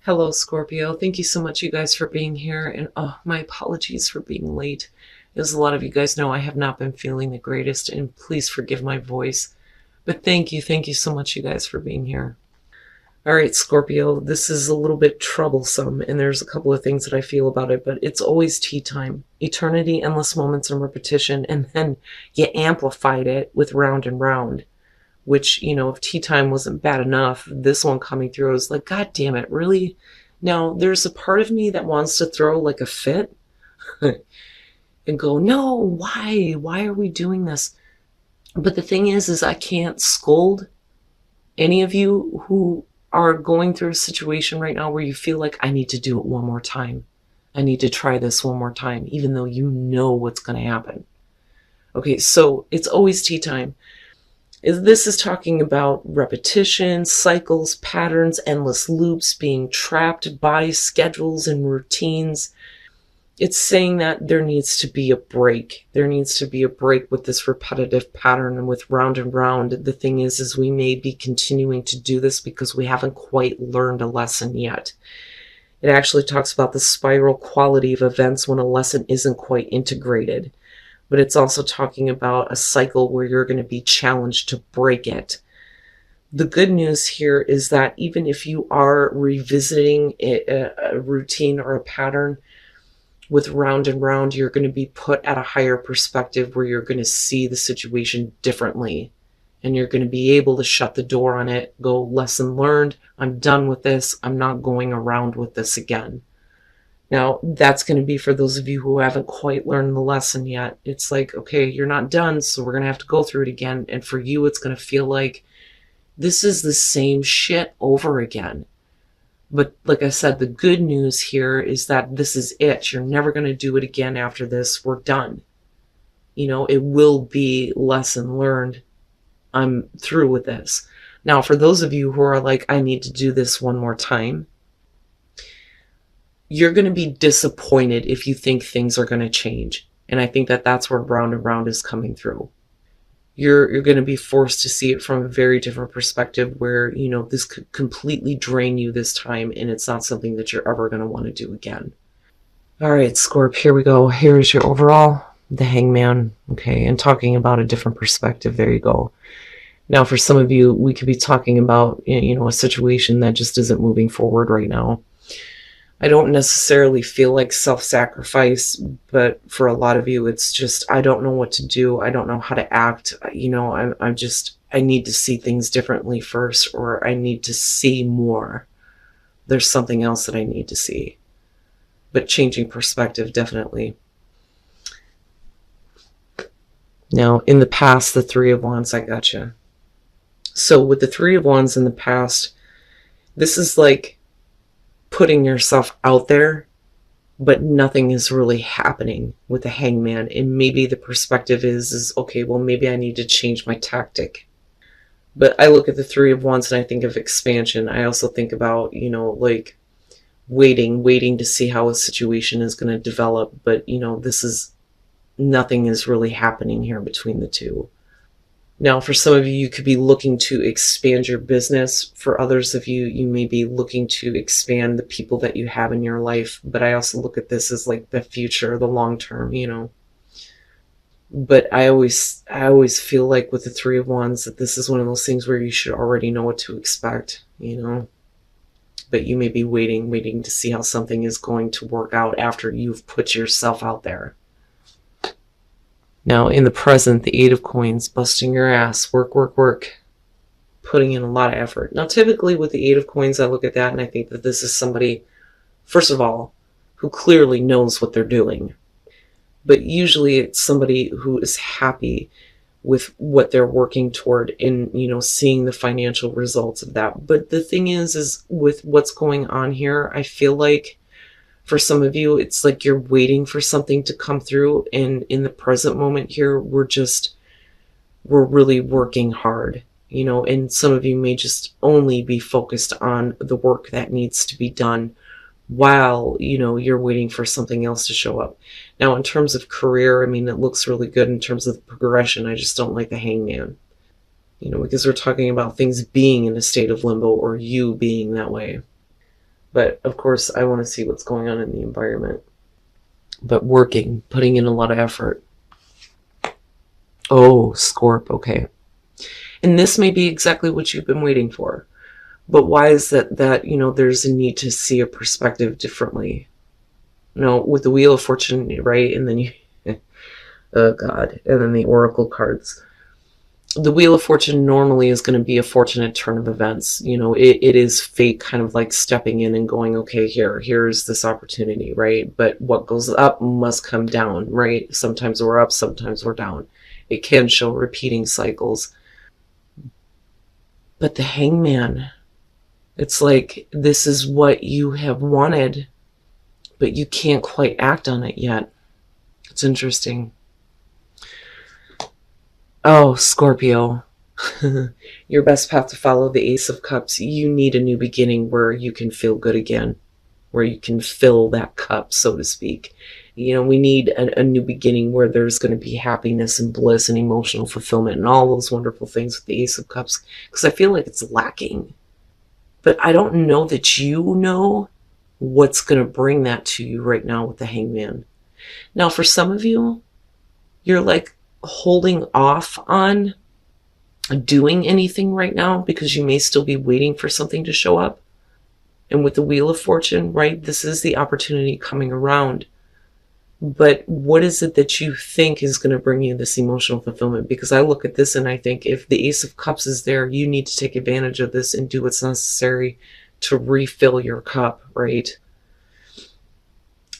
Hello, Scorpio. Thank you so much, you guys, for being here. And oh, my apologies for being late. As a lot of you guys know, I have not been feeling the greatest, and please forgive my voice. But thank you so much, you guys, for being here. All right, Scorpio, this is a little bit troublesome, and there's a couple of things that I feel about it, but it's always tea time. Eternity, endless moments, and repetition, and then you amplified it with round and round. Which, if tea time wasn't bad enough, this one coming through, I was like, God damn it, really? Now, there's a part of me that wants to throw like a fit and go, no, why? Why are we doing this? But the thing is I can't scold any of you who are going through a situation right now where you feel like I need to do it one more time. I need to try this one more time, even though you know what's going to happen. Okay, so it's always tea time. This is talking about repetition, cycles, patterns, endless loops, being trapped by schedules and routines. It's saying that there needs to be a break. There needs to be a break with this repetitive pattern and with round and round. The thing is we may be continuing to do this because we haven't quite learned a lesson yet. It actually talks about the spiral quality of events when a lesson isn't quite integrated. But it's also talking about a cycle where you're going to be challenged to break it. The good news here is that even if you are revisiting a routine or a pattern with round and round, you're going to be put at a higher perspective where you're going to see the situation differently. And you're going to be able to shut the door on it, go, lesson learned, I'm done with this, I'm not going around with this again. Now, that's going to be for those of you who haven't quite learned the lesson yet. It's like, okay, you're not done, so we're going to have to go through it again. And for you, it's going to feel like this is the same shit over again. But like I said, the good news here is that this is it. You're never going to do it again after this. We're done. It will be lesson learned. I'm through with this. Now, for those of you who are like, I need to do this one more time, you're going to be disappointed if you think things are going to change. And I think that that's where round and round is coming through. You're going to be forced to see it from a very different perspective where, this could completely drain you this time, and it's not something that you're ever going to want to do again. All right, Scorp, here we go. Here's your overall, the Hangman. Okay, and talking about a different perspective, there you go. Now, for some of you, we could be talking about, a situation that just isn't moving forward right now. I don't necessarily feel like self-sacrifice, but for a lot of you, it's just, I don't know what to do. I don't know how to act. I need to see things differently first, or I need to see more. There's something else that I need to see. But changing perspective, definitely. Now, in the past, the Three of Wands, I gotcha. So with the Three of Wands in the past, this is like putting yourself out there, but nothing is really happening with the Hangman. And maybe the perspective is okay, well, maybe I need to change my tactic. But I look at the Three of Wands and I think of expansion. I also think about, like waiting to see how a situation is going to develop. But, nothing is really happening here between the two. Now, for some of you, you could be looking to expand your business. For others of you, you may be looking to expand the people that you have in your life. But I also look at this as like the future, the long term, But I always feel like with the Three of Wands that this is one of those things where you should already know what to expect, But you may be waiting to see how something is going to work out after you've put yourself out there. Now, in the present, the Eight of Coins, busting your ass, work, putting in a lot of effort. Now, typically with the Eight of Coins, I look at that and I think that this is somebody, first of all, who clearly knows what they're doing. But usually it's somebody who is happy with what they're working toward in, seeing the financial results of that. But the thing is with what's going on here, I feel like for some of you, it's like you're waiting for something to come through. And in the present moment here, we're really working hard, and some of you may just only be focused on the work that needs to be done while, you're waiting for something else to show up. Now, in terms of career, it looks really good in terms of the progression. I just don't like the Hangman, because we're talking about things being in a state of limbo or you being that way. But of course, I want to see what's going on in the environment. But working, putting in a lot of effort. Oh, Scorp, okay. And this may be exactly what you've been waiting for. But why is that there's a need to see a perspective differently? With the Wheel of Fortune, right? And then you, oh God, and then the Oracle cards. The Wheel of Fortune normally is going to be a fortunate turn of events. It is fate kind of like stepping in and going, okay, here's this opportunity, right? But what goes up must come down, right? Sometimes we're up, sometimes we're down. It can show repeating cycles. But the Hangman, it's like this is what you have wanted, but you can't quite act on it yet. It's interesting. Oh, Scorpio. Your best path to follow, the Ace of Cups. You need a new beginning where you can feel good again, where you can fill that cup, so to speak. We need a new beginning where there's going to be happiness and bliss and emotional fulfillment and all those wonderful things with the Ace of Cups, because I feel like it's lacking. But I don't know that you know what's going to bring that to you right now with the Hangman. Now, for some of you, you're like holding off on doing anything right now because you may still be waiting for something to show up. And with the Wheel of Fortune, right, this is the opportunity coming around. But what is it that you think is going to bring you this emotional fulfillment? Because I look at this and I think if the Ace of Cups is there, you need to take advantage of this and do what's necessary to refill your cup, right?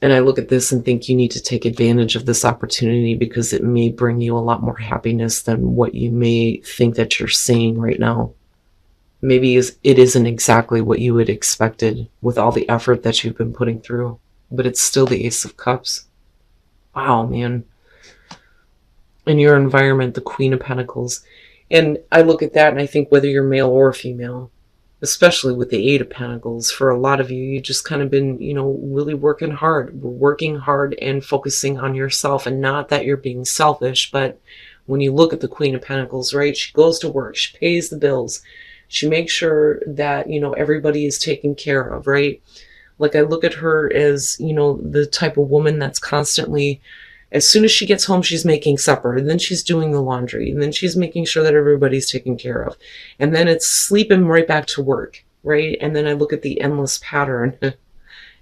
And I look at this and think you need to take advantage of this opportunity because it may bring you a lot more happiness than what you may think that you're seeing right now. Maybe it isn't exactly what you had expected with all the effort that you've been putting through, but it's still the Ace of Cups. Wow, man. In your environment, the Queen of Pentacles. And I look at that and I think whether you're male or female, especially with the Eight of Pentacles, for a lot of you, you just kind of been, really working hard and focusing on yourself. And not that you're being selfish, but when you look at the Queen of Pentacles, right, she goes to work, she pays the bills, she makes sure that, everybody is taken care of, right? Like I look at her as, the type of woman that's constantly, as soon as she gets home, she's making supper, and then she's doing the laundry, and then she's making sure that everybody's taken care of. And then it's sleeping right back to work, right? And then I look at the endless pattern,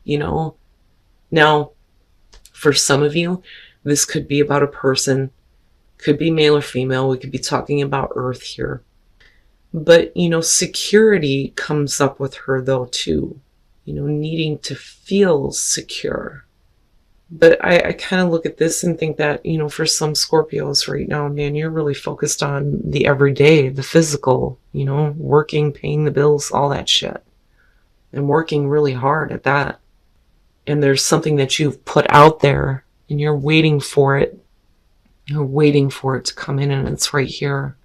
Now, for some of you, this could be about a person, could be male or female. We could be talking about Earth here. But, security comes up with her though, too. Needing to feel secure. But I kind of look at this and think that, for some Scorpios right now, man, you're really focused on the everyday, the physical, working, paying the bills, all that shit. And working really hard at that. And there's something that you've put out there and you're waiting for it. You're waiting for it to come in and it's right here.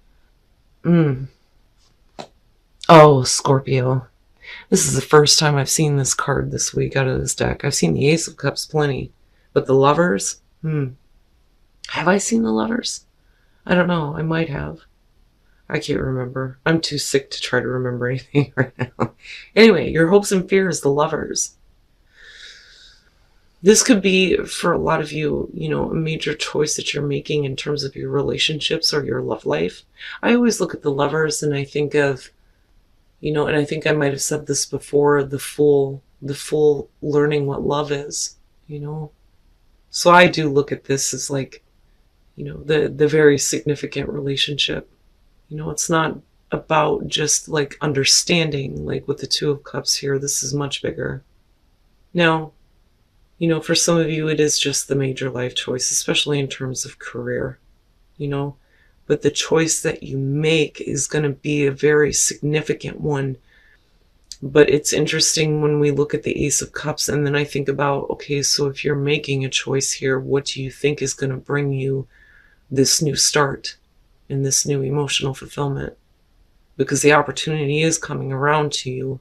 Oh, Scorpio. This is the first time I've seen this card this week out of this deck. I've seen the Ace of Cups plenty. But the Lovers? Have I seen the Lovers? I don't know. I might have. I can't remember. I'm too sick to try to remember anything right now. Anyway, your hopes and fears, the Lovers. This could be, for a lot of you, a major choice that you're making in terms of your relationships or your love life. I always look at the Lovers and I think of, and I think I might have said this before, the Fool learning what love is, So I do look at this as like, the very significant relationship. It's not about just like understanding, like with the Two of Cups here. This is much bigger. Now, for some of you, it is just the major life choice, especially in terms of career, but the choice that you make is going to be a very significant one. But it's interesting when we look at the Ace of Cups and then I think about, okay, so if you're making a choice here, what do you think is going to bring you this new start and this new emotional fulfillment? Because the opportunity is coming around to you,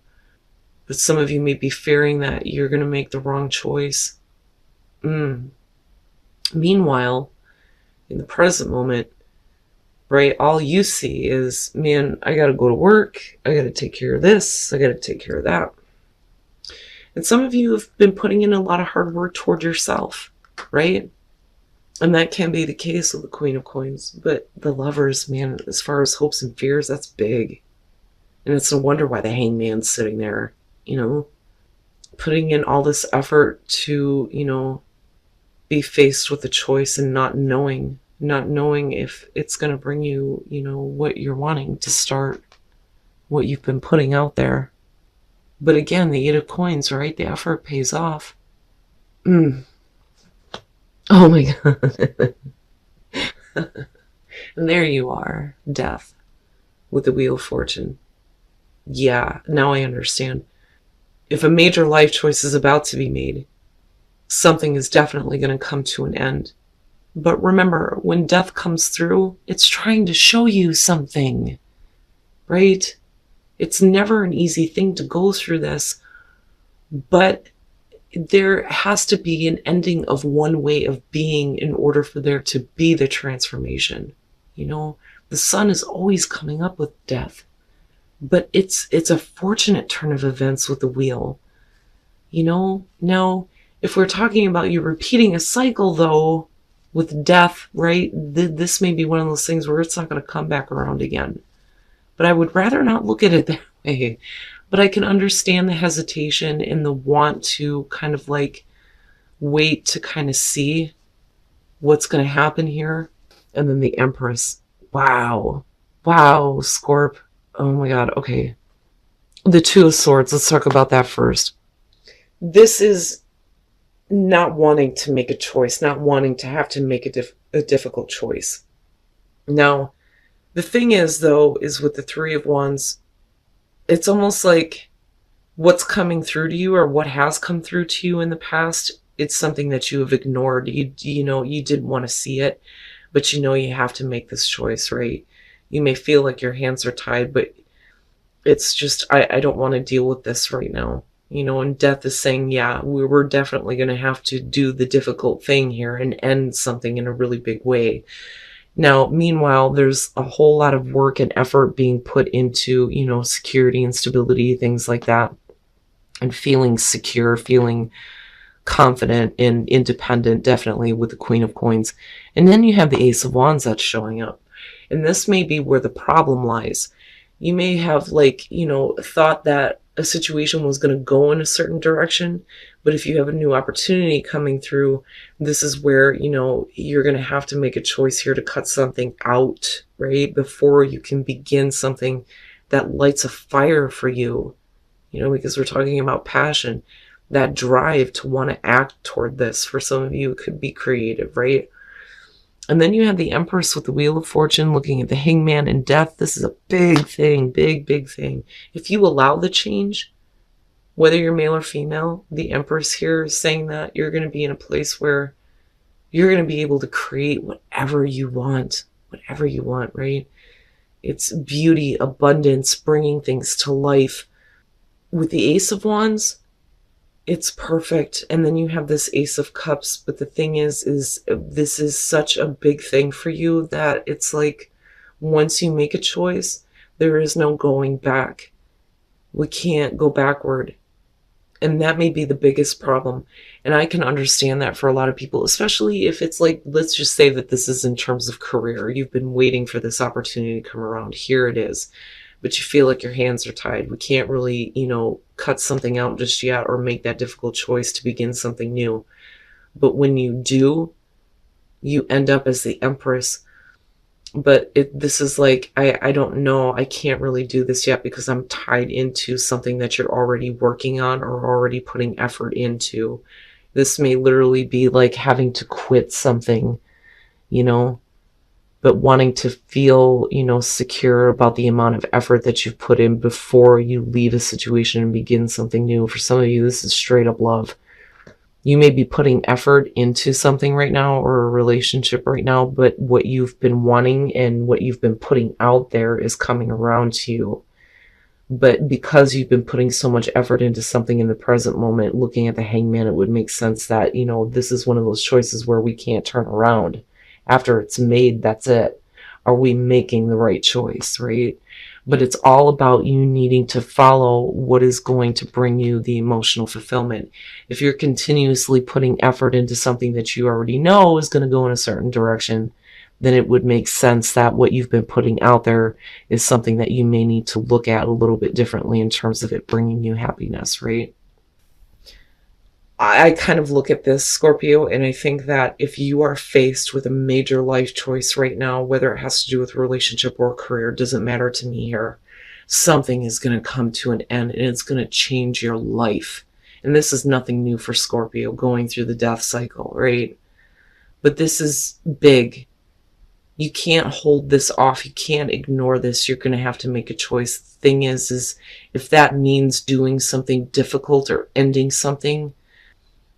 but some of you may be fearing that you're going to make the wrong choice. Meanwhile, in the present moment, right, all you see is, man, I got to go to work. I got to take care of this. I got to take care of that. And some of you have been putting in a lot of hard work toward yourself, right? And that can be the case with the Queen of Coins. But the Lovers, man, as far as hopes and fears, that's big. And it's no wonder why the Hangman's sitting there, you know, putting in all this effort to, you know, be faced with a choice and not knowing if it's going to bring you, you know, what you're wanting to start, what you've been putting out there. But again, the Eight of Coins, right? The effort pays off. Oh my God. And there you are, Death, with the Wheel of Fortune. Yeah, now I understand. If a major life choice is about to be made, something is definitely going to come to an end. But remember, when death comes through, it's trying to show you something, right? It's never an easy thing to go through this, but there has to be an ending of one way of being in order for there to be the transformation. You know, the sun is always coming up with death, but it's a fortunate turn of events with the wheel. You know, now, if we're talking about you repeating a cycle, though, with death, right, this may be one of those things where it's not going to come back around again. But I would rather not look at it that way. But I can understand the hesitation and the want to kind of like wait to kind of see what's going to happen here. And then the Empress. Wow. Wow, Scorp. Oh my God. Okay. The Two of Swords. Let's talk about that first. This is not wanting to make a choice, not wanting to have to make a difficult choice. Now, the thing is, though, is with the Three of Wands, it's almost like what's coming through to you or what has come through to you in the past, it's something that you have ignored. You know, you didn't want to see it, but you know you have to make this choice, right? You may feel like your hands are tied, but it's just, I don't want to deal with this right now. You know, and death is saying, yeah, we're definitely going to have to do the difficult thing here and end something in a really big way. Now, meanwhile, there's a whole lot of work and effort being put into, you know, security and stability, things like that, and feeling secure, feeling confident and independent, definitely with the Queen of Coins. And then you have the Ace of Wands that's showing up. And this may be where the problem lies. You may have, like, you know, thought that a situation was going to go in a certain direction, but if you have a new opportunity coming through, this is where, you know, you're going to have to make a choice here to cut something out, right? Before you can begin something that lights a fire for you, you know, because we're talking about passion, that drive to want to act toward this. For some of you, it could be creative, right? And then you have the Empress with the Wheel of Fortune looking at the Hangman and death. This is a big thing, big thing. If you allow the change, whether you're male or female, the Empress here is saying that you're going to be in a place where you're going to be able to create whatever you want, right? It's beauty, abundance, bringing things to life. With the Ace of Wands, it's perfect. And then you have this Ace of Cups. But the thing is this is such a big thing for you that it's like once you make a choice, there is no going back. We can't go backward. And that may be the biggest problem. And I can understand that for a lot of people, especially if it's like, let's just say that this is in terms of career. You've been waiting for this opportunity to come around. Here it is. But you feel like your hands are tied. We can't really, you know, cut something out just yet or make that difficult choice to begin something new. But when you do, you end up as the Empress. But this is like, I don't know, I can't really do this yet because I'm tied into something that you're already working on or already putting effort into. This may literally be like having to quit something, you know, but wanting to feel, you know, secure about the amount of effort that you've put in before you leave a situation and begin something new. For some of you, this is straight up love. You may be putting effort into something right now or a relationship right now, but what you've been wanting and what you've been putting out there is coming around to you. But because you've been putting so much effort into something in the present moment, looking at the Hangman, it would make sense that, you know, this is one of those choices where we can't turn around. After it's made, that's it. Are we making the right choice, right? but it's all about you needing to follow what is going to bring you the emotional fulfillment. If you're continuously putting effort into something that you already know is going to go in a certain direction, then it would make sense that what you've been putting out there is something that you may need to look at a little bit differently in terms of it bringing you happiness, right? I kind of look at this, Scorpio, and I think that if you are faced with a major life choice right now, whether it has to do with relationship or career, doesn't matter to me here. Something is going to come to an end and it's going to change your life. And this is nothing new for Scorpio going through the death cycle, right? But this is big. You can't hold this off. You can't ignore this. You're going to have to make a choice. The thing is if that means doing something difficult or ending something,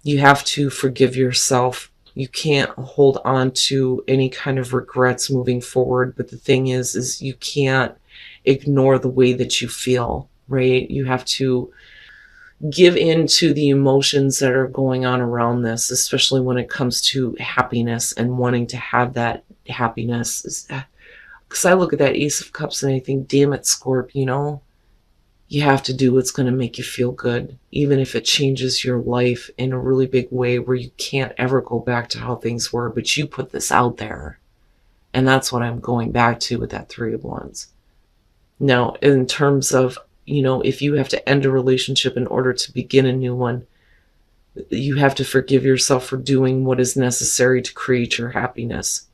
you have to forgive yourself. You can't hold on to any kind of regrets moving forward. But the thing is you can't ignore the way that you feel, right? You have to give in to the emotions that are going on around this, especially when it comes to happiness and wanting to have that happiness. Because I look at that Ace of Cups and I think, damn it, Scorp, you have to do what's going to make you feel good, even if it changes your life in a really big way where you can't ever go back to how things were, but you put this out there. And that's what I'm going back to with that Three of Wands. Now, in terms of, if you have to end a relationship in order to begin a new one, you have to forgive yourself for doing what is necessary to create your happiness.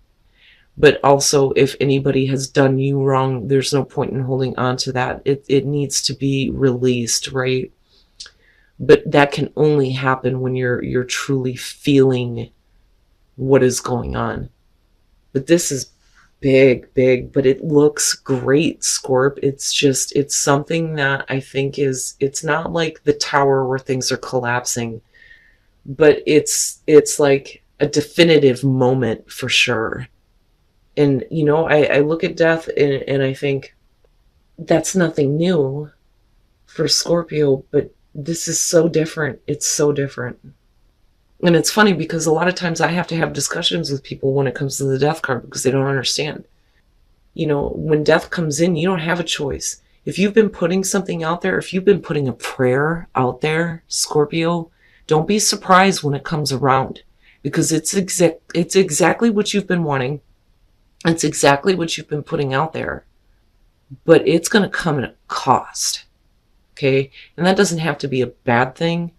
But also, if anybody has done you wrong, there's no point in holding on to that. It needs to be released, right? But that can only happen when you're truly feeling what is going on. But this is big, but it looks great, Scorp. It's something that I think it's not like the tower where things are collapsing, but it's like a definitive moment for sure. And, I look at death and I think that's nothing new for Scorpio, but this is so different. It's so different. And it's funny because a lot of times I have to have discussions with people when it comes to the death card because they don't understand. When death comes in, you don't have a choice. If you've been putting something out there, if you've been putting a prayer out there, Scorpio, don't be surprised when it comes around because it's exactly what you've been wanting. It's exactly what you've been putting out there, but it's going to come at a cost. Okay. And that doesn't have to be a bad thing,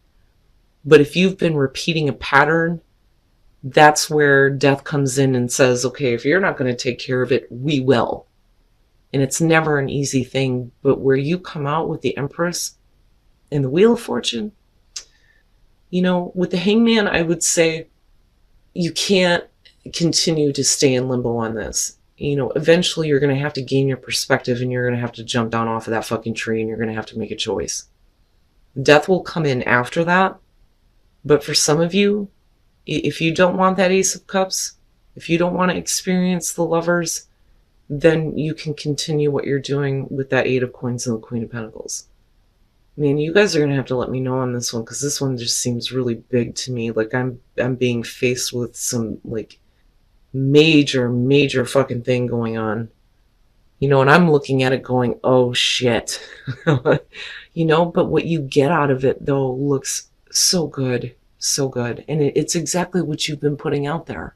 but if you've been repeating a pattern, that's where death comes in and says, okay, if you're not going to take care of it, we will. And it's never an easy thing, but where you come out with the Empress and the Wheel of Fortune, with the Hangman, I would say you can't continue to stay in limbo on this. Eventually you're going to have to gain your perspective and you're going to have to jump down off of that fucking tree and you're going to have to make a choice. Death will come in after that. But for some of you, if you don't want that Ace of Cups, if you don't want to experience the Lovers, then you can continue what you're doing with that Eight of Coins and the Queen of Pentacles. Man, you guys are going to have to let me know on this one because this one just seems really big to me. Like I'm being faced with some like major fucking thing going on. And I'm looking at it going, oh shit. But what you get out of it though looks so good. So good. And it's exactly what you've been putting out there.